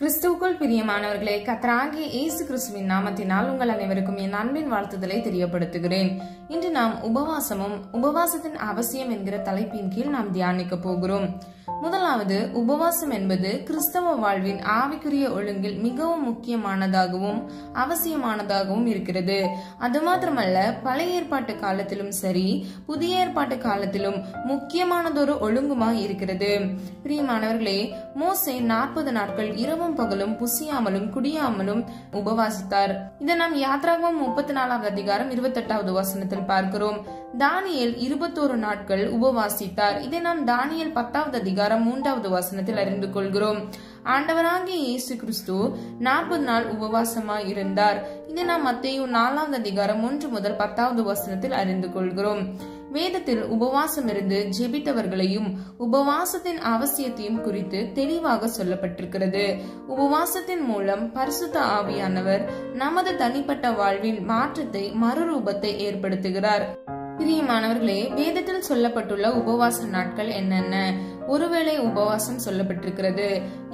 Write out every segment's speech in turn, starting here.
கிறிஸ்துவுக்குள் பிரியமானவர்களே, கர்த்தராகிய இயேசு கிறிஸ்துவின் நாமத்தினால் உங்கள் அனைவருக்கும் என் அன்பின் வாழ்த்துதலை தெரியப்படுத்துகிறேன். இன்று நாம் உபவாசத்தின் அவசியம் என்கிற தலைப்பின் கீழ் நாம் தியானிக்க போகிறோம். முதலாவது, உபவாசம் என்பது கிறிஸ்தவ வாழ்வின் ஆவிக்குரிய ஒழுங்கில் மிகவும் முக்கியமானதாகவும் அவசியமானதாகவும் இருக்கிறது. அது மாத்திரமல்ல, பழைய ஏற்பாட்டு காலத்திலும் சரி புதிய ஏற்பாட்டு காலத்திலும் முக்கியமானதொரு ஒழுங்குமாய் இருக்கிறது. பிரியமானவர்களே, மோசே 40 நாட்கள் இரவும் பகலும் புசியாமலும் குடியாமலும் உபவாசித்தார். இதை நாம் யாத்ராகமம் 34வது அதிகாரம் 28வது வசனத்தில் பார்க்கிறோம். தானியேல் 21 நாட்கள் உபவாசித்தார். இதை நாம் தானியேல் 10வது அதிகாரம் 3வது வசனத்தில் அறிந்து கொள்கிறோம். ஆண்டவராகிய இயேசு கிறிஸ்து 40 நாள் உபவாசமாய் இருந்தார். இதை நாம் மத்தேயு 4வது அதிகாரம் 1 முதல் 10வது வசனத்தில் அறிந்து கொள்கிறோம். வேதத்தில் உபவாசம் இருந்து ஜெபித்தவர்களையும் உபவாசத்தின் அவசியத்தையும் குறித்து தெளிவாக சொல்லப்பட்டிருக்கிறது. உபவாசத்தின் மூலம் பரிசுத்த ஆவியானவர் நமது தனிப்பட்ட வாழ்வில் மாற்றத்தை மறுரூபத்தை ஏற்படுத்துகிறார். பிரியமானவர்களே, வேதத்தில் சொல்லப்பட்டுள்ள உபவாச நாட்கள் என்னென்ன? ஒருவேளை உபவாசம் சொல்லப்பட்டிருக்கிறது,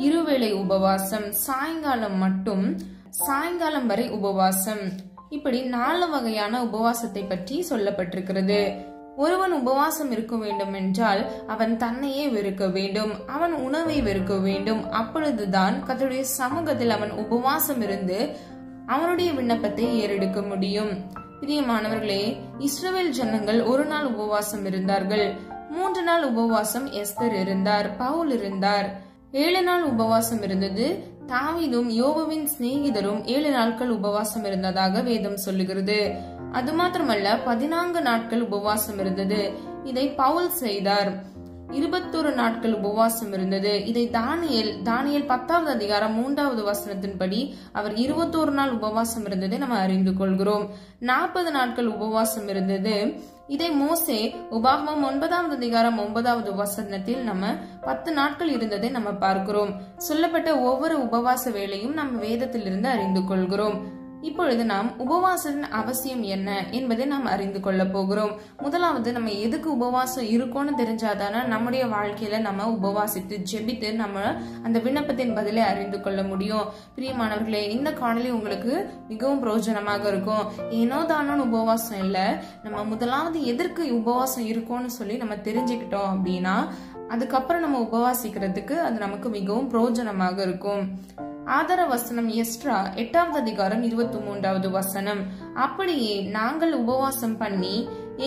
இருவேளை உபவாசம், சாயங்காலம் வரை உபவாசம், இப்படி 4 வகையான உபவாசத்தை பற்றி சொல்லப்பட்டிருக்கிறது. ஒருவன் உபவாசம் இருக்க வேண்டும் என்றால் அவன் தன்னையே வெறுக்க வேண்டும், அவன் உணவை வெறுக்க வேண்டும். அப்பொழுதுதான் கர்த்தருடைய சமூகத்தில் அவன் உபவாசம் இருந்து அவனுடைய விண்ணப்பத்தை ஏறெடுக்க முடியும். பிரியமானவர்களே, இஸ்ரவேல் ஜனங்கள் 1 நாள் உபவாசம் இருந்தார்கள். 3 நாள் உபவாசம் எஸ்தர் இருந்தார், பவுல் இருந்தார். 7 நாள் உபவாசம் இருந்தது. தாவீதும் யோபுவின் சிநேகிதரும் 7 நாட்கள் உபவாசம் இருந்ததாக வேதம் சொல்லுகிறது. அது மாத்திரமல்ல, 14 நாட்கள் உபவாசம் இருந்தது. இதை பவுல் செய்தார். 21 நாட்கள் உபவாசம் இருந்தது. இதை தானியேல் 10வது அதிகாரம் 3வது வசனத்தின்படி அவர் 21 நாள் உபவாசம் இருந்ததை நம்ம அறிந்து கொள்கிறோம். 40 நாட்கள் உபவாசம் இருந்தது. இதை மோசே உபாகமம் 9வது அதிகாரம் 9வது வசனத்தில் நம்ம 10 நாட்கள் இருந்ததை நம்ம பார்க்கிறோம். சொல்லப்பட்ட ஒவ்வொரு உபவாச வேளையும் நம்ம வேதத்திலிருந்து அறிந்து கொள்கிறோம். இப்பொழுது நாம் உபவாசத்தின் அவசியம் என்ன என்பதை நாம் அறிந்து கொள்ள போகிறோம். முதலாவது, நம்ம எதுக்கு உபவாசம் இருக்கோன்னு தெரிஞ்சாதானே நம்முடைய வாழ்க்கையில நம்ம உபவாசித்து ஜெபித்து நம்ம அந்த விண்ணப்பத்தின் பதிலை அறிந்து கொள்ள முடியும். பிரியமானவர்களே, இந்த காணொளி உங்களுக்கு மிகவும் பிரயோஜனமாக இருக்கும். ஏனோ தானோன்னு உபவாசம் இல்ல, நம்ம முதலாவது எதற்கு உபவாசம் இருக்கோன்னு சொல்லி நம்ம தெரிஞ்சுக்கிட்டோம் அப்படின்னா அதுக்கப்புறம் நம்ம உபவாசிக்கிறதுக்கு அது நமக்கு மிகவும் பிரயோஜனமாக இருக்கும். ஆதார வசனம் எஸ்ட்ரா 8வது அதிகாரம் 23வது வசனம். அப்படியே நாங்கள் உபவாசம் பண்ணி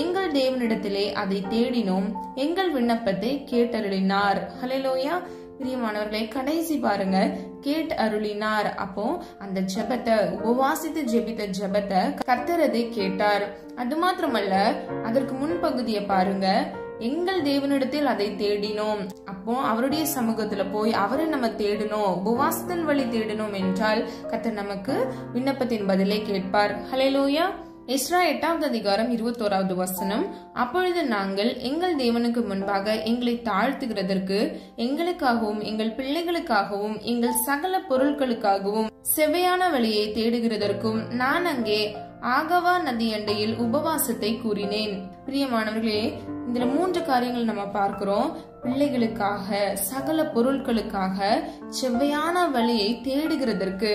எங்கள் தேவனிடத்திலே அதை தேடினோம், எங்கள் விண்ணப்பத்தை கேட்டருளினார். ஹல்லேலூயா. பிரியமானவர்களே, கடைசி பாருங்க, கேட் அருளினார். அப்போ அந்த ஜெபத்தை, உபவாசித்து ஜெபித்த ஜெபத்தை கர்த்தரதை கேட்டார். அது மாத்திரமல்ல, அதற்கு முன்பகுதியை பாருங்க, எங்கள் தேவனிடத்தில் அதை தேடினோம். அப்போ அவருடைய சமூகத்துல போய் அவரை நம்ம தேடணும், உபவாசத்தின் வழி தேடணும் என்றால் கர்த்தர் நமக்கு விண்ணப்பத்தின் பதிலை கேட்பார். ஹல்லேலூயா. எஸ்ரா 8வது அதிகாரம் 21வது வசனம். அப்பொழுது நாங்கள் எங்கள் தேவனுக்கு முன்பாக எங்களை தாழ்த்துகிறதற்கு, எங்களுக்காகவும் எங்கள் பிள்ளைகளுக்காகவும் எங்கள் சகல பொருட்களுக்காகவும் செவ்வையான வழியை தேடுகிறதற்கும் நான் அங்கே ஆகவா நதி அண்டையில் உபவாசத்தை கூறினேன். பிரியமானவர்களே, இதுல 3 காரியங்கள் நம்ம பார்க்கிறோம். பிள்ளைகளுக்காக, சகல பொருட்களுக்காக, செவ்வையான வழியை தேடுகிறதற்கு.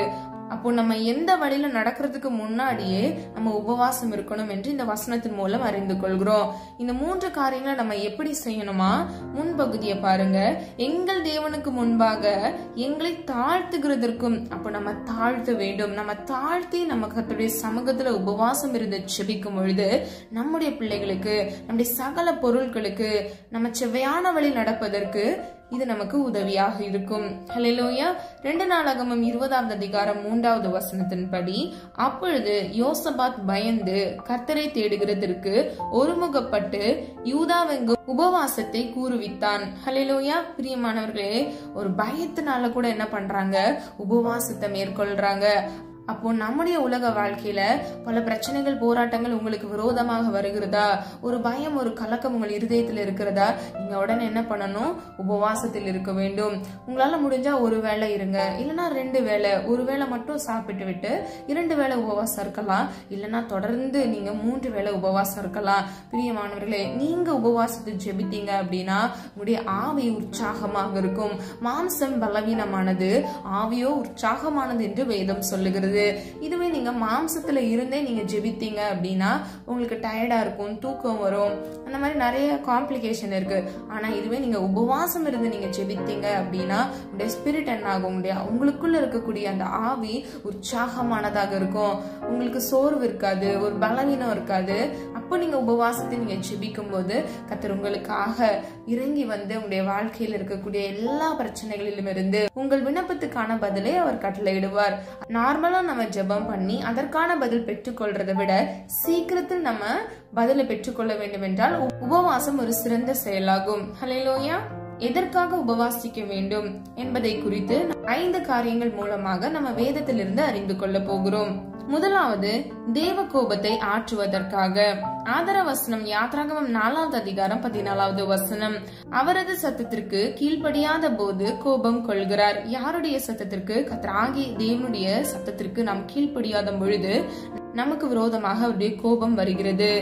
அப்போ நம்ம எந்த வழியில நடக்கிறதுக்கு முன்னாடியே நம்ம உபவாசம் இருக்கணும் என்று இந்த வசனத்தின் மூலம் அறிந்து கொள்கிறோம். இந்த 3 காரியங்களை நம்ம எப்படி செய்யணுமா? முன்பகுதியை பாருங்க, எங்கள் தேவனுக்கு முன்பாக எங்களை தாழ்த்துகிறதற்கும். அப்போ நம்ம தாழ்த்த வேண்டும். நம்ம தாழ்த்தி நம்ம கர்த்தருடைய சமூகத்துல உபவாசம் இருந்து ஜெபிக்கும் பொழுது நம்முடைய பிள்ளைகளுக்கு, நம்முடைய சகல பொருட்களுக்கு, நம்ம செவ்வையான வழி நடப்பதற்கு இது நமக்கு உதவியாக இருக்கும். ஹல்லேலூயா. 2 நாளாகமம் 20வது அதிகாரம் 3வது வசனத்தின்படி, அப்பொழுது யோசபாத் பயந்து கர்த்தரை தேடுகிறதற்கு ஒருமுகப்பட்டு யூதாவெங்கும் உபவாசத்தை கூறுவித்தான். ஹல்லேலூயா. பிரியமானவர்களே, ஒரு பயத்தினால கூட என்ன பண்றாங்க? உபவாசத்தை மேற்கொள்றாங்க. அப்போ நம்முடைய உலக வாழ்க்கையில பல பிரச்சனைகள், போராட்டங்கள் உங்களுக்கு விரோதமாக வருகிறதா, ஒரு பயம், ஒரு கலக்கம் உங்கள் இருதயத்தில் இருக்கிறதா, நீங்க உடனே என்ன பண்ணணும்? உபவாசத்தில் இருக்க வேண்டும். உங்களால முடிஞ்சா ஒரு வேளை இருங்க, இல்லைன்னா 2 வேளை. ஒரு வேளை மட்டும் சாப்பிட்டு விட்டு 2 வேளை உபவாசம் இருக்கலாம், இல்லைன்னா தொடர்ந்து நீங்க 3 வேளை உபவாசம் இருக்கலாம். பிரியமானவர்களே, நீங்க உபவாசத்தை ஜெபித்தீங்க அப்படின்னா உங்களுடைய ஆவி உற்சாகமாக இருக்கும். மாம்சம் பலவீனமானது, ஆவியோ உற்சாகமானது என்று வேதம் சொல்லுகிறது. இதுவே நீங்க மாம்சத்துல இருந்தே நீங்க ஜெபித்தீங்க அப்படின்னா உங்களுக்கு டயர்டா இருக்கும், தூக்கம் வரும், அந்த மாதிரி நிறைய காம்ப்ளிகேஷன் இருக்கு. ஆனா இதுவே நீங்க உபவாசம் இருந்து நீங்க ஜெபித்தீங்க அப்படின்னா உங்களுடைய ஸ்பிரிட் என்ன ஆகும்? உங்களுக்குள்ள இருக்கக்கூடிய அந்த ஆவி உற்சாகமானதாக இருக்கும். உங்களுக்கு சோர்வு இருக்காது, ஒரு பலவீனம் இருக்காது. அப்போ நீங்க உபவாசத்தை நீங்க ஜெபிக்கும் போது கர்த்தர் உங்களுக்காக இறங்கி வந்து உங்களுடைய வாழ்க்கையில் இருக்கக்கூடிய எல்லா பிரச்சனைகளிலும் இருந்து உங்கள் விண்ணப்பத்துக்கான பதிலை அவர் கட்டளையிடுவார். நார்மலா நம்ம ஜெபம் பண்ணி அதற்கான பதில் பெற்றுக்கொள்றதை விட சீக்கிரத்தில் நம்ம பதிலை பெற்றுக்கொள்ள வேண்டும் என்றால் உபவாசம் ஒரு சிறந்த செயலாகும். ஹல்லேலூயா. எதற்காக உபவாசிக்க வேண்டும் என்பதை குறித்து 5 காரியங்கள் மூலமாக நம்ம வேதத்திலிருந்து அறிந்து கொள்ள போகிறோம். முதலாவது, தேவ கோபத்தை ஆற்றுவதற்காக. ஆதார வசனம் யாத்ராகமம் 4வது அதிகாரம் 14வது வசனம். அவரது சத்தத்திற்கு கீழ்ப்படியாத போது கோபம் கொள்கிறார். யாருடைய சத்தத்திற்கு? கர்த்தராகிய தேவனுடைய சத்தத்திற்கு நாம் கீழ்ப்படியாத பொழுது நமக்கு விரோதமாக அவருடைய கோபம் வருகிறது.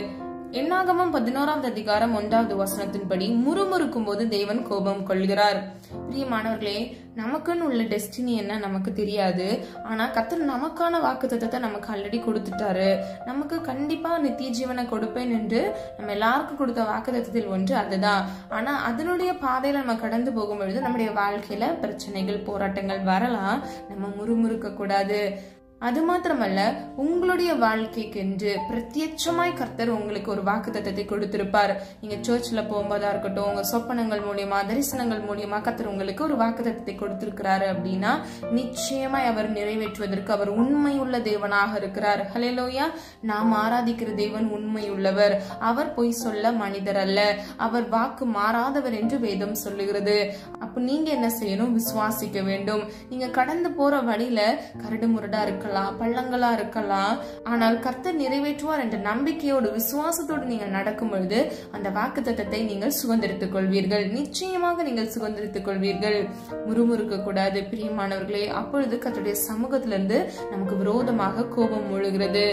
என்னாகமம் 11வது அதிகாரம் 1வது வசனத்தின்படி முறுமுறுக்கும் போது தேவன் கோபம் கொள்கிறார். பிரியமானவர்களே, நமக்குன்னு உள்ள டெஸ்டினி என்ன நமக்கு தெரியாது. ஆனா கர்த்தர் நமக்கான வாக்குத்தத்தத்தை நமக்கு ஆல்ரெடி கொடுத்துட்டாரு. நமக்கு கண்டிப்பா நித்திய ஜீவனை கொடுப்பேன் என்று நம்ம எல்லாருக்கும் கொடுத்த வாக்குத்தத்தத்தில் ஒன்று அதுதான். ஆனா அதனுடைய பாதையில நம்ம கடந்து போகும் பொழுது நம்முடைய வாழ்க்கையில பிரச்சனைகள், போராட்டங்கள் வரலாம். நம்ம முறுமுறுக்க கூடாது. அது மாத்திரமல்ல, உங்களுடைய வாழ்க்கைக்கு என்று பிரத்யட்சமாய் கர்த்தர் உங்களுக்கு ஒரு வாக்குத்தத்தத்தை கொடுத்திருப்பார். நீங்க சர்ச்ல போகும்போதா இருக்கட்டும், உங்க சொப்பனங்கள் மூலியமா, தரிசனங்கள் மூலியமா கர்த்தர் உங்களுக்கு ஒரு வாக்குத்தத்தத்தை கொடுத்திருக்கிறாரு அப்படின்னா நிச்சயமாய் அவர் நிறைவேற்றுவதற்கு அவர் உண்மையுள்ள தேவனாக இருக்கிறார். ஹல்லேலூயா. நாம் ஆராதிக்கிற தேவன் உண்மையுள்ளவர். அவர் பொய் சொல்ல மனிதர் அல்ல. அவர் வாக்கு மாறாதவர் என்று வேதம் சொல்லுகிறது. அப்ப நீங்க என்ன செய்யணும்? விசுவாசிக்க வேண்டும். நீங்க கடந்து போற வழியில கரடு முரடா இருக்கலாம், பள்ளங்களா இருக்கலாம். ஆனால் கர்த்தர் நிறைவேற்றுவார் என்ற நம்பிக்கையோடு, விசுவாசத்தோடு நீங்கள் நடக்கும் பொழுது அந்த வாக்குத்தத்தத்தை நீங்கள் சுதந்திரித்துக் கொள்வீர்கள். நிச்சயமாக நீங்கள் சுதந்திரித்துக் கொள்வீர்கள். முறுமுறுக்க கூடாது பிரியமானவர்களே. அப்பொழுது கர்த்தருடைய சமூகத்திலிருந்து நமக்கு விரோதமாக கோபம் மூழ்கிறது.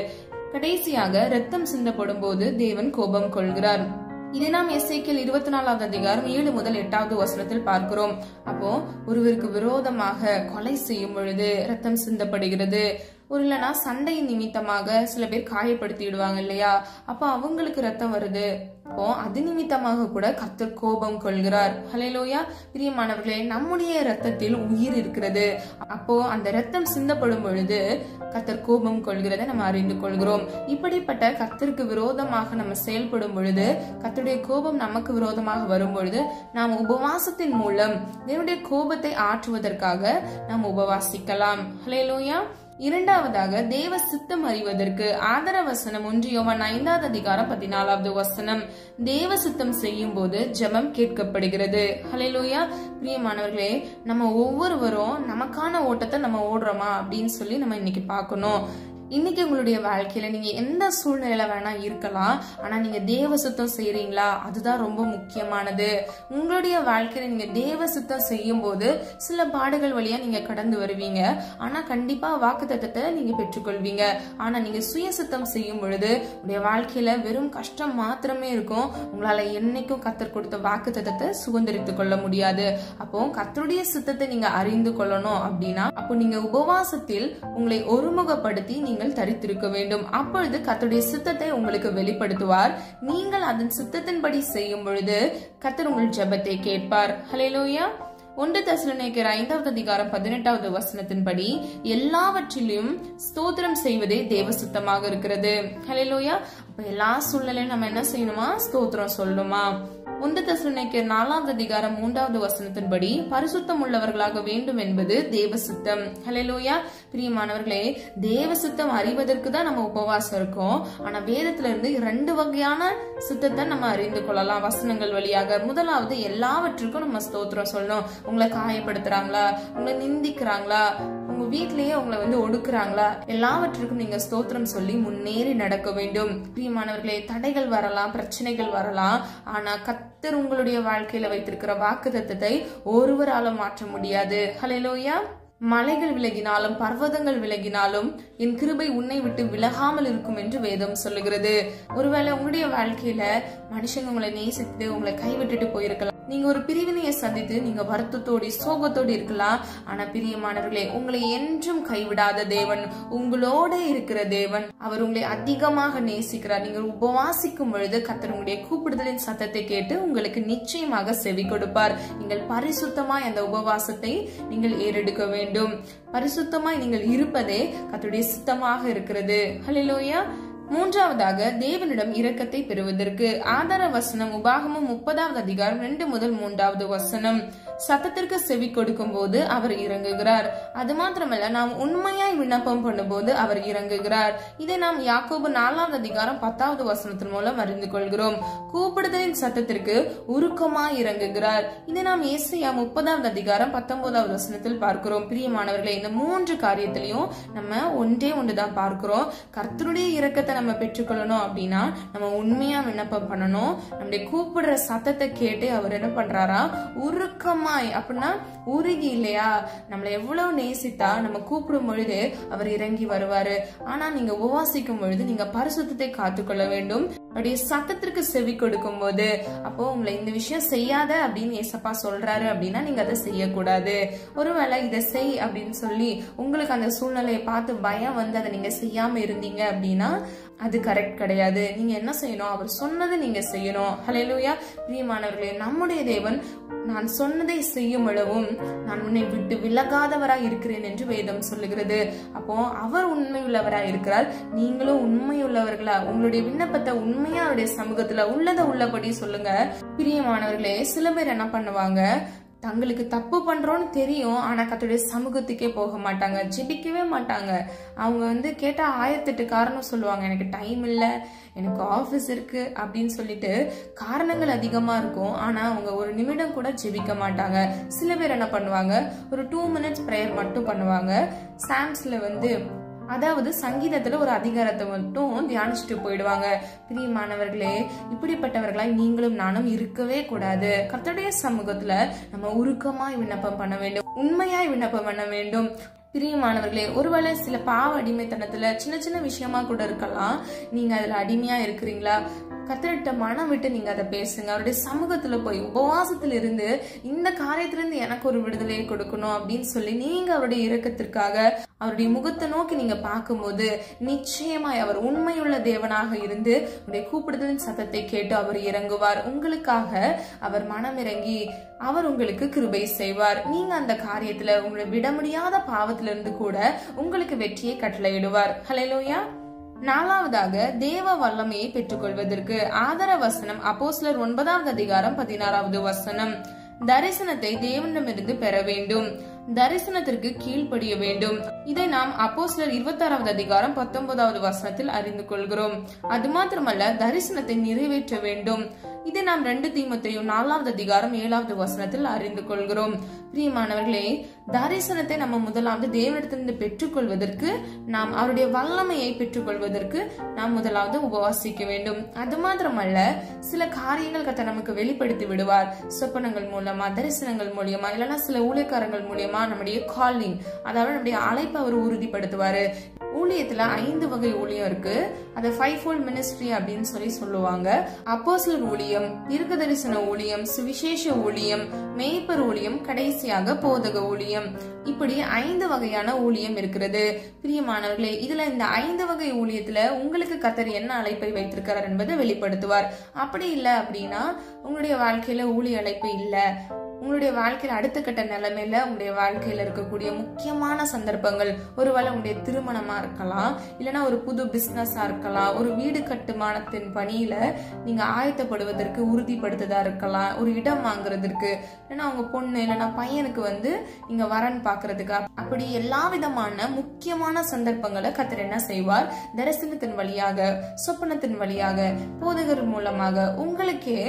கடைசியாக, ரத்தம் சிந்தப்படும் போது தேவன் கோபம் கொள்கிறார். இதை நாம் எசேக்கியேல் 24வது அதிகாரம் 7 முதல் 8வது வசனத்தில் பார்க்கிறோம். அப்போ ஒருவருக்கு விரோதமாக கொலை செய்யும் பொழுது ரத்தம் சிந்தப்படுகிறது. ஒரு இல்லைன்னா சண்டையின் நிமித்தமாக சில பேர் காயப்படுத்திடுவாங்க இல்லையா, அப்ப அவங்களுக்கு ரத்தம் வருது. அப்போ அது நிமித்தமாக கூட கர்த்தர் கோபம் கொள்கிறார். ஹல்லேலூயா. பிரியமானவர்களே, நம்முடைய ரத்தத்தில் உயிர் இருக்கிறது. அப்போ அந்த ரத்தம் சிந்தப்படும் பொழுது கர்த்தர் கோபம் கொள்கிறதை நம்ம அறிந்து கொள்கிறோம். இப்படிப்பட்ட கர்த்தருக்கு விரோதமாக நம்ம செயல்படும் பொழுது, கர்த்தருடைய கோபம் நமக்கு விரோதமாக வரும் பொழுது நாம் உபவாசத்தின் மூலம் தேவனுடைய கோபத்தை ஆற்றுவதற்காக நாம் உபவாசிக்கலாம். ஹல்லேலூயா. இரண்டாவதாக, தேவ சித்தம் அறிவதற்கு. ஆதார வசனம் 1 யோவான் 5வது அதிகாரம் 14வது வசனம். தேவ சித்தம் செய்யும் போது ஜெபம் கேட்கப்படுகிறது. ஹல்லேலூயா. பிரியமானவர்களே, நம்ம ஒவ்வொருவரும் நமக்கான ஓட்டத்தை நம்ம ஓடுறோமா அப்படின்னு சொல்லி நம்ம இன்னைக்கு பார்க்கணும். இன்னைக்கு உங்களுடைய வாழ்க்கையில நீங்க எந்த சூழ்நிலையில வேணா இருக்கலாம், ஆனா நீங்க தேவ சுத்தம் செய்யறீங்களா? அதுதான் ரொம்ப முக்கியமானது. உங்களுடைய வாழ்க்கையில நீங்க தேவ சுத்தம் செய்யும் போது சில பாடுகள் வழியா நீங்க கடந்து வருவீங்க. ஆனா கண்டிப்பா வாக்குத்தத்தத்தை நீங்க பெற்றுக்கொள்வீங்க. ஆனா நீங்க சுய சுத்தம் செய்யும் பொழுது உங்களுடைய வாழ்க்கையில வெறும் கஷ்டம் மாத்திரமே இருக்கும். உங்களால என்னைக்கும் கர்த்தர் கொடுத்த வாக்குத்தத்தத்தை சுதந்திரித்துக் கொள்ள முடியாது. அப்போ கர்த்தருடைய சித்தத்தை நீங்க அறிந்து கொள்ளணும் அப்படின்னா, அப்போ நீங்க உபவாசத்தில் உங்களை ஒருமுகப்படுத்தி நீங்கள் தரித்திருக்க வேண்டும். அப்பொழுது கர்த்தருடைய சித்தத்தை உங்களுக்கு வெளிப்படுத்துவார். நீங்கள் அதன் சித்தத்தின்படி செய்யும் பொழுது கர்த்தர் உங்கள் ஜெபத்தை கேட்பார். ஹல்லேலூயா. 1 தெசலோனிக்கேயர் 5வது அதிகாரம் 18வது வசனத்தின்படி எல்லாவற்றிலும் ஸ்தோத்திரம் செய்வதே தேவ சித்தமாக இருக்கிறது. ஹல்லேலூயா. அப்ப எல்லா சூழ்நிலையும் நம்ம என்ன செய்யணுமா? ஸ்தோத்திரம் சொல்லணுமா? 1 தெசலோனிக்கேயர் 4வது அதிகாரம் 3வது வசனத்தின்படி பரிசுத்தம் உள்ளவர்களாக வேண்டும் என்பது தேவ சித்தம். ஹல்லேலூயா. பிரியமானவர்களே, தேவ சித்தம் அறிவதற்கு தான் நம்ம உபவாசம் இருக்கோம். ஆனா வேதத்துல இருந்து 2 வகையான சித்தத்தை நம்ம அறிந்து கொள்ளலாம் வசனங்கள் வழியாக. முதலாவது, எல்லாவற்றுக்கும் நம்ம ஸ்தோத்திரம் சொல்லணும். உங்களை காயப்படுத்துறாங்களா, உங்களை நிந்திக்கிறாங்களா, உங்க வீட்டிலேயே உங்களை வந்து ஒடுக்குறாங்களா, எல்லாவற்றுக்கும் நீங்க ஸ்தோத்திரம் சொல்லி முன்னேறி நடக்க வேண்டும். பிரியமானவர்களே, தடைகள் வரலாம், பிரச்சனைகள் வரலாம், ஆனா கர்த்தர் உங்களுடைய வாழ்க்கையில வைத்திருக்கிற வாக்குத்தத்தத்தை ஒருவரால மாற்ற முடியாது. ஹல்லேலூயா. மலைகள் விலகினாலும் பர்வதங்கள் விலகினாலும் என் கிருபை உன்னை விட்டு விலகாமல் இருக்கும் என்று வேதம் சொல்லுகிறது. ஒருவேளை உங்களுடைய வாழ்க்கையில மனுஷங்க உங்களை நேசித்து உங்களை கைவிட்டுட்டு போயிருக்கலாம். நீங்க ஒரு பிரிவினையை சந்தித்து நீங்க வருத்தத்தோடு சோகத்தோடு இருக்கலாம். ஆனா பிரியமானவர்களே, உங்களை என்றும் கைவிடாத தேவன், உங்களோட இருக்கிற தேவன், அவர் உங்களை அதிகமாக நேசிக்கிறார். நீங்கள் உபவாசிக்கும் பொழுது கர்த்தர் உங்களுடைய கூப்பிடுதலின் சத்தத்தை கேட்டு உங்களுக்கு நிச்சயமாக செவி கொடுப்பார். நீங்கள் பரிசுத்தமாய் அந்த உபவாசத்தை நீங்கள் ஏறெடுக்க வேண்டும். பரிசுத்தமாய் நீங்கள் இருப்பதே கர்த்தருடைய சித்தமாக இருக்கிறது. ஹல்லேலூயா. மூன்றாவதாக, தேவனிடம் இரக்கத்தை பெறுவதற்கு ஆதார வசனம் உபாகமம் 30வது அதிகாரம் 2 முதல் 3வது வசனம். சத்தத்திற்கு செவி கொடுக்கும் போது அவர் இறங்குகிறார். அது மாத்திரமல்ல, நாம் உண்மையாய் விண்ணப்பம் பண்ணும்போது அவர் இறங்குகிறார். இதை நாம் யாக்கோபு 4வது அதிகாரம் 10வது வசனத்தின் மூலம் அறிந்து கொள்கிறோம். கூப்பிடுதலின் சத்தத்திற்கு உருக்கமாய் இறங்குகிறார். இதை நாம் ஏசாயா 30வது அதிகாரம் 19வது வசனத்தில் பார்க்கிறோம். பிரியமானவர்களே, இந்த 3 காரியத்திலையும் நம்ம ஒன்றுதான் பார்க்கிறோம். கர்த்தருடைய இரக்கத்தை நம்ம பெற்றுக்கொள்ளணும் அப்படின்னா நம்ம உண்மையா விண்ணப்பம் பண்ணணும். நம்முடைய கூப்பிடுற சத்தத்தை கேட்டு அவர் என்ன பண்றாரா, உருக்கமாய், அப்படின்னா உருகி இல்லையா, நம்மளை எவ்வளவு நேசித்தா நம்ம கூப்பிடும் பொழுது அவர் இறங்கி வருவாரு. ஆனா நீங்க உபவாசிக்கும் பொழுது நீங்க பரிசுத்தத்தை காத்துக்கொள்ள வேண்டும். அவருடைய சத்தத்திற்கு செவி கொடுக்கும் போது, அப்போ உங்களை இந்த விஷயம் செய்யாத அப்படின்னு ஏசப்பா சொல்றாரு அப்படின்னா நீங்க அதை செய்யக்கூடாது. ஒருவேளை இதை செய் அப்படின்னு சொல்லி உங்களுக்கு அந்த சூழ்நிலையை பார்த்து பயம் வந்து அதை நீங்க செய்யாம இருந்தீங்க அப்படின்னா அது கரெக்ட் கிடையாது. நீங்க என்ன செய்யணும், அவர் சொன்னதை நீங்க செய்யணும். ஹல்லேலூயா. பிரியமானவர்களே, நம்முடைய தேவன் நான் சொன்னதை செய்யும் அளவும் நான் உன்னை விட்டு விலகாதவராய் இருக்கிறேன் என்று வேதம் சொல்லுகிறது. அப்போ அவர் உண்மை உள்ளவராய் இருக்கிறார். நீங்களும் உண்மை உள்ளவர்களா உங்களுடைய விண்ணப்பத்தை உண்மையா அவருடைய சமூகத்துல உள்ளத உள்ளபடி சொல்லுங்க. பிரியமானவர்களே, சில பேர் என்ன பண்ணுவாங்க, தங்களுக்கு தப்பு பண்றோம்னு தெரியும், ஆனா கர்த்தருடைய சமூகத்துக்கே போக மாட்டாங்க, ஜெபிக்கவே மாட்டாங்க. அவங்க வந்து கேட்டா 1008 காரணம் சொல்லுவாங்க. எனக்கு டைம் இல்ல, எனக்கு ஆபீஸ் இருக்கு அப்படின்னு சொல்லிட்டு காரணங்கள் அதிகமா இருக்கும். ஆனா அவங்க ஒரு நிமிடம் கூட ஜெபிக்க மாட்டாங்க. சில பேர் என்ன பண்ணுவாங்க, ஒரு 2 minutes பிரேயர் மட்டும் பண்ணுவாங்க. சாம்ஸ்ல வந்து, அதாவது சங்கீதத்துல ஒரு அதிகாரத்தை மட்டும் தியானிச்சுட்டு போயிடுவாங்க. பிரியமானவர்களே, இப்படிப்பட்டவர்களாய் நீங்களும் நானும் இருக்கவே கூடாது. கர்த்தருடைய சமூகத்துல நம்ம உருக்கமாய் விண்ணப்பம் பண்ண வேண்டும், உண்மையாய் விண்ணப்பம் பண்ண வேண்டும். பிரியமானவர்களே, ஒருவேளை சில பாவ அடிமைத்தனத்துல சின்ன சின்ன விஷயமா கூட இருக்கலாம். நீங்க அதுல அடிமையா இருக்கிறீங்களா, கர்த்தர்கிட்ட மனம் விட்டு நீங்க அதை பேசுங்க. அவருடைய சமூகத்துல போய் உபவாசத்துல இருந்து இந்த காரியத்துல இருந்து எனக்கு ஒரு விடுதலையை கொடுக்கணும் அப்படின்னு சொல்லி நீங்க அவருடைய இரக்கத்திற்காக அவருடைய முகத்தை நோக்கி நீங்க பார்க்கும்போது நிச்சயமாய் அவர் உண்மையுள்ள தேவனாக இருந்து உங்களுடைய கூப்பிடுதலின் சத்தத்தை கேட்டு அவர் இறங்குவார். உங்களுக்காக அவர் மனம் இறங்கி அவர் உங்களுக்கு கிருபை செய்வார். நீங்க அந்த காரியத்துல உங்களை விட முடியாத பாவத்திலிருந்து கூட உங்களுக்கு வெற்றியை கட்டளையிடுவார். ஹல்லேலூயா. நாலாவதாக, தேவ வல்லமையை பெற்றுக்கொள்வதற்கு ஆதார வசனம் அப்போஸ்தலர் 9வது அதிகாரம் 16வது வசனம். தரிசனத்தை தேவனிடமிருந்து பெற வேண்டும், தரிசனத்திற்கு கீழ்ப்படிய வேண்டும். இதை நாம் அப்போஸ்தலர் 26வது அதிகாரம் 19வது வசனத்தில் அறிந்து கொள்கிறோம். அது மாத்திரமல்ல, தரிசனத்தை நிறைவேற்ற வேண்டும். இதை நாம் 2 தீமோத்தேயு 4வது அதிகாரம் 7வது வசனத்தில் அறிந்து கொள்கிறோம். பிரியமானவர்களே, தரிசனத்தை நம்ம முதலாவது தேவனிடத்திலிருந்து பெற்றுக்கொள்வதற்கு, நாம் அவருடைய வல்லமையை பெற்றுக்கொள்வதற்கு நாம் முதலாவது உபவாசிக்க வேண்டும். அது மாத்திரமல்ல, சில காரியங்கள் கர்த்தர் நமக்கு வெளிப்படுத்தி விடுவார். சொப்பனங்கள் மூலமா, தரிசனங்கள் மூலியமா, இல்லைன்னா சில ஊழியக்காரங்கள் மூலியமா நம்முடைய காலிங், அதாவது நம்முடைய அழைப்பை அவர் உறுதிப்படுத்துவாரு. ஊழியத்துல 5 வகை ஊழியம் இருக்கு. அதை 5-fold ministry அப்படின்னு சொல்லி சொல்லுவாங்க. அப்போஸ்தலர் ஊழியம், தீர்க்கதரிசன ஊழியம், சுவிசேஷ ஊழியம், மேய்ப்பர் ஊழியம், கடைசியாக போதக ஊழியம். இப்படி 5 வகையான ஊழியம் இருக்கிறது. பிரியமானவர்களே, இதுல இந்த 5 வகை ஊழியத்துல உங்களுக்கு கர்த்தர் என்ன அழைப்பை வைத்திருக்கிறார் என்பதை வெளிப்படுத்துவார். அப்படி இல்லை அப்படின்னா உங்களுடைய வாழ்க்கையில ஊழிய அழைப்பு இல்ல, உங்களுடைய வாழ்க்கையில அடுத்த கட்ட நிலைமையில உங்களுடைய வாழ்க்கையில இருக்கக்கூடிய முக்கியமான சந்தர்ப்பங்கள், ஒருவேளை உங்களுடைய திருமணமா இருக்கலாம், இல்லைன்னா ஒரு புது பிசினஸா இருக்கலாம், ஒரு வீடு கட்டுமானத்தின் பணியில நீங்க ஆயத்தப்படுவதற்கு உறுதிப்படுத்ததா இருக்கலாம், ஒரு இடம் வாங்குறதுக்கு, இல்லைன்னா உங்க பொண்ணு இல்லைன்னா பையனுக்கு வந்து நீங்க வரன் பாக்குறதுக்கு, அப்படி எல்லா விதமான முக்கியமான சந்தர்ப்பங்களை கர்த்தர் என்ன செய்வார், தரிசனத்தின் வழியாக, சொப்பனத்தின் வழியாக, போதகர் மூலமாக உங்களுக்கே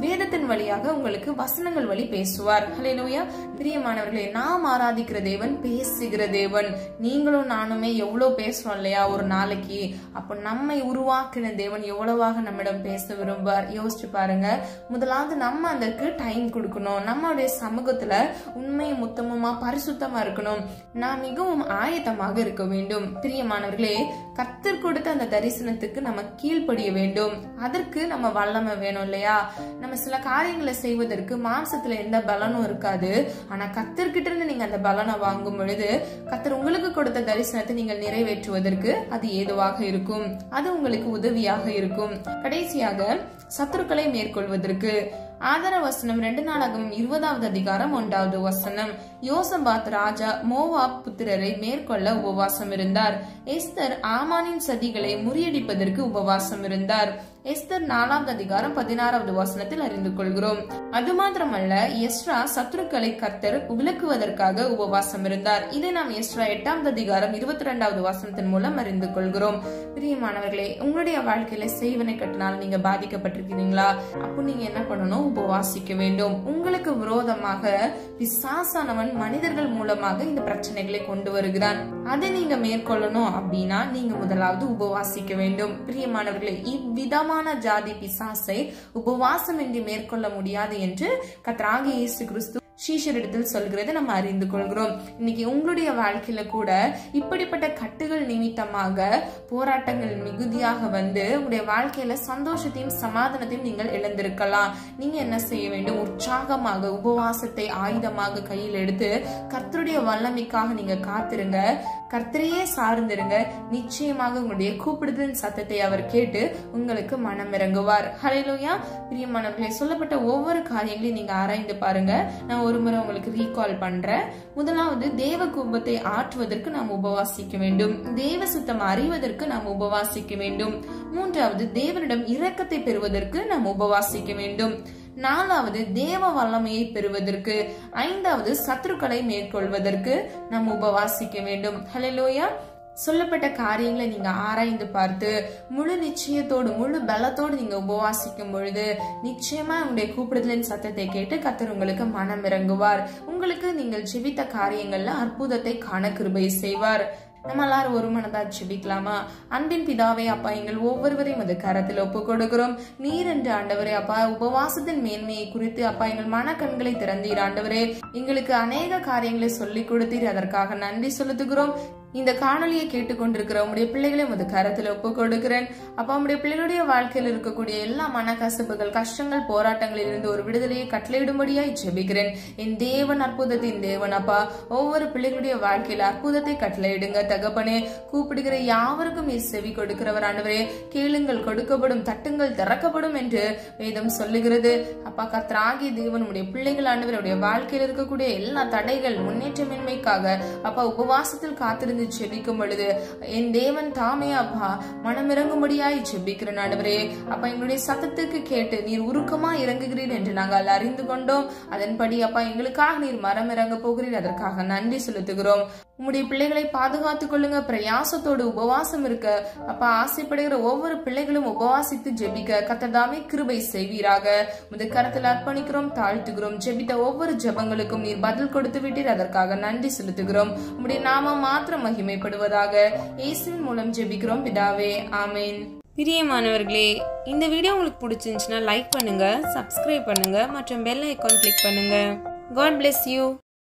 வேதத்தின் வழியாக உங்களுக்கு வசனங்கள் வழி பேசுவார். ஹல்லேலூயா. பிரியமானவர்களே, நாம் ஆராதிக்கிற தேவன் பேசுகிற தேவன். நீங்களும் நானுமே எவ்வளவு பேசுறோம் இல்லையா ஒரு நாளைக்கு. அப்ப நம்மை உருவாக்கின தேவன் எவ்வளவாக நம்மிடம் பேச விரும்புவார் யோசிச்சு பாருங்க. முதலாவது நம்ம அதற்கு டைம் கொடுக்கணும். நம்மளுடைய சமூகத்துல உண்மையும் உத்தமமா பரிசுத்தமா இருக்கணும். நாம் மிகவும் ஆயத்தமாக இருக்க வேண்டும். பிரியமானவர்களே, கர்த்தர் கொடுத்த அந்த தரிசனத்துக்கு நம்ம கீழ்ப்படிய வேண்டும். அதற்கு நம்ம வல்லமை வேணும் இல்லையா. நம்ம சில காரியங்களை செய்வதற்கு மாம்சத்துல எந்த பலனும் இருக்காது. ஆனா கர்த்தர்கிட்ட இருந்து நீங்க அந்த பலனை வாங்கும் பொழுது கர்த்தர் உங்களுக்கு கொடுத்த தரிசனத்தை நீங்கள் நிறைவேற்றுவதற்கு அது ஏதுவாக இருக்கும். அது உங்களுக்கு உதவியாக இருக்கும். கடைசியாக சத்துருக்களை மேற்கொள்வதற்கு ஆதார வசனம் 2 நாளாகமம் 20வது அதிகாரம் 1வது வசனம். யோசபாத் ராஜா மோவாப் புத்திரரை மேற்கொள்ள உபவாசம் இருந்தார். எஸ்தர் ஆமானின் சதிகளை முறியடிப்பதற்கு உபவாசம் இருந்தார். எஸ்தர் 4வது அதிகாரம் 16வது வசனத்தில் அறிந்து கொள்கிறோம். அது மாத்திரமல்ல, எஸ்ரா சத்துருக்களை கர்த்தர் விலக்குவதற்காக உபவாசம் இருந்தார். இதை நாம் எஸ்ரா 8வது அதிகாரம் 22வது வசனத்தின் மூலம் அறிந்து கொள்கிறோம். பிரியமானவர்களே, உங்களுடைய வாழ்க்கையில செய்வனை கட்டினால் நீங்க பாதிக்கப்பட்டிருக்கிறீங்களா? அப்போ நீங்க என்ன பண்ணணும்? உபவாசிக்க வேண்டும். உங்களுக்கு விரோதமாக பிசாசானவன் மனிதர்கள் மூலமாக இந்த பிரச்சனைகளை கொண்டு வருகிறான். அதை நீங்க மேற்கொள்ளணும் அப்படின்னா நீங்க முதலாவது உபவாசிக்க வேண்டும். பிரியமானவர்களே, இவ்விதமான ஜாதி பிசாசை உபவாசம் என்று மேற்கொள்ள முடியாது என்று கர்த்தராகிய இயேசு கிறிஸ்து சீஷரிடத்தில் சொல்கிறதை நம்ம அறிந்து கொள்கிறோம். இன்னைக்கு உங்களுடைய வாழ்க்கையில கூட இப்படிப்பட்ட கட்டுகள் நிமித்தமாக போராட்டங்கள் மிகுதியாக வந்து உங்களுடைய வாழ்க்கையில சந்தோஷத்தையும் சமாதானத்தையும் நீங்கள் இழந்திருக்கலாம். நீங்க என்ன செய்ய வேண்டும்? உற்சாகமாக உபவாசத்தை ஆயுதமாக கையில் எடுத்து கர்த்தருடைய வல்லமைக்காக நீங்க காத்திருங்க. கர்த்தரையே சார்ந்திருங்க. நிச்சயமாக உங்களுடைய கூப்பிடுதலின் சத்தத்தை அவர் கேட்டு உங்களுக்கு மனம் இறங்குவார். ஹல்லேலூயா. பிரியமானவர்களே, சொல்லப்பட்ட ஒவ்வொரு காரியங்களையும் நீங்க ஆராய்ந்து பாருங்க. நான் ஒரு முறை உங்களுக்கு ரீகால் பண்றேன். முதலாவது, தேவ கோபத்தை ஆற்றுவதற்கு நாம் உபவாசிக்க வேண்டும். தேவ சித்தம் அறிவதற்கு நாம் உபவாசிக்க வேண்டும். மூன்றாவது, தேவனிடம் இரக்கத்தை பெறுவதற்கு நாம் உபவாசிக்க வேண்டும். நாலாவது, தேவ வல்லமையை பெறுவதற்கு. ஐந்தாவது, சத்துருக்களை மேற்கொள்வதற்கு நாம் உபவாசிக்க வேண்டும். ஹல்லேலூயா. சொல்லப்பட்ட காரியங்களை நீங்க ஆராய்ந்து பார்த்து முழு நிச்சயத்தோடு முழு பலத்தோடு நீங்க உபவாசிக்கும் பொழுது நிச்சயமா உங்களுடைய கூப்பிடுதலின் சத்தத்தை கேட்டு கர்த்தர் உங்களுக்கு மனம் இறங்குவார். உங்களுக்கு நீங்கள் ஜெபித்த காரியங்கள்ல அற்புதத்தை காண கிருபை செய்வார். நம்ம எல்லாரும் ஒரு மனதா ஜெபிக்கலாமா? அன்பின் பிதாவே, அப்பா, எங்கள் ஒவ்வொருவரையும் அது கரத்தில் ஒப்பு கொடுக்கிறோம். நீர் என்று ஆண்டவரே, அப்பா, உபவாசத்தின் மேன்மையை குறித்து அப்பா எங்கள் மனக்கண்களை திறந்தீர். ஆண்டவரே, எங்களுக்கு அநேக காரியங்களை சொல்லிக் கொடுத்தீர். அதற்காக நன்றி செலுத்துகிறோம். இந்த காணொலியை கேட்டுக்கொண்டிருக்கிற உங்களுடைய பிள்ளைகளை உமது கரத்தில் ஒப்பு கொடுக்கிறேன். அப்பா, உங்களுடைய பிள்ளைகளுடைய வாழ்க்கையில் இருக்கக்கூடிய எல்லா மனக்கசப்புகள், கஷ்டங்கள், போராட்டங்களில் இருந்து ஒரு விடுதலையை கட்டளையிடும்படியாய் ஜெபிக்கிறேன். என் தேவன் அற்புதத்தின் தேவன் அப்பா, ஒவ்வொரு பிள்ளைகளுடைய வாழ்க்கையில அற்புதத்தை கட்டளையிடுங்க தகப்பனே. கூப்பிடுகிற யாவருக்கும் செவி கொடுக்கிறவர் ஆண்டவரே. கேளுங்கள் கொடுக்கப்படும், தட்டுங்கள் திறக்கப்படும் என்று வேதம் சொல்லுகிறது. அப்பா, கர்த்தராகிய தேவன் உடைய பிள்ளைகள் ஆண்டவருடைய வாழ்க்கையில் இருக்கக்கூடிய எல்லா தடைகள் முன்னேற்றமின்மைக்காக அப்பா உபவாசத்தில் காத்திருந்து ஜெபிக்கும் பொழுது என் தேவன் தாமே அப்பா மனமிறங்கும்படியாய் ஜெபிக்கிறேன் ஆண்டவரே. அப்பா, எங்களுடைய சத்தத்துக்கு கேட்டு நீர் உருக்கமா இறங்குகிறீர் என்று நாங்கள் அறிந்து கொண்டோம். அதன்படி அப்பா எங்களுக்காக நீர் மரம் இறங்க போகிறீர். அதற்காக நன்றி செலுத்துகிறோம். உம்முடைய பிள்ளைகளை பாதுகாத்துக் கொள்ளுங்க. பிரயாசத்தோடு உபவாசம் இருக்க அப்பா ஆசைப்படுகிற ஒவ்வொரு பிள்ளைகளும் உபவாசித்து ஜெபிக்க கர்த்தர் தாமே கிருபை செய்வீராக. உமது கரத்தில் அர்ப்பணிக்கிறோம், தாழ்த்துகிறோம். ஜெபித்த ஒவ்வொரு ஜெபங்களுக்கும் நீர் பதில் கொடுத்து விட்டீர். அதற்காக நன்றி செலுத்துகிறோம். உம்முடைய நாமம் மாத்திரம் மகிமைப்படுவதாக. இயேசுவின் மூலம் ஜெபிக்கிறோம் பிதாவே, ஆமென். பிரியமானவர்களே, இந்த வீடியோ உங்களுக்கு பிடிச்சிருந்துச்சுன்னா லைக் பண்ணுங்க, சப்ஸ்கிரைப் பண்ணுங்க மற்றும் பெல் ஐகான் கிளிக் பண்ணுங்க. God bless you.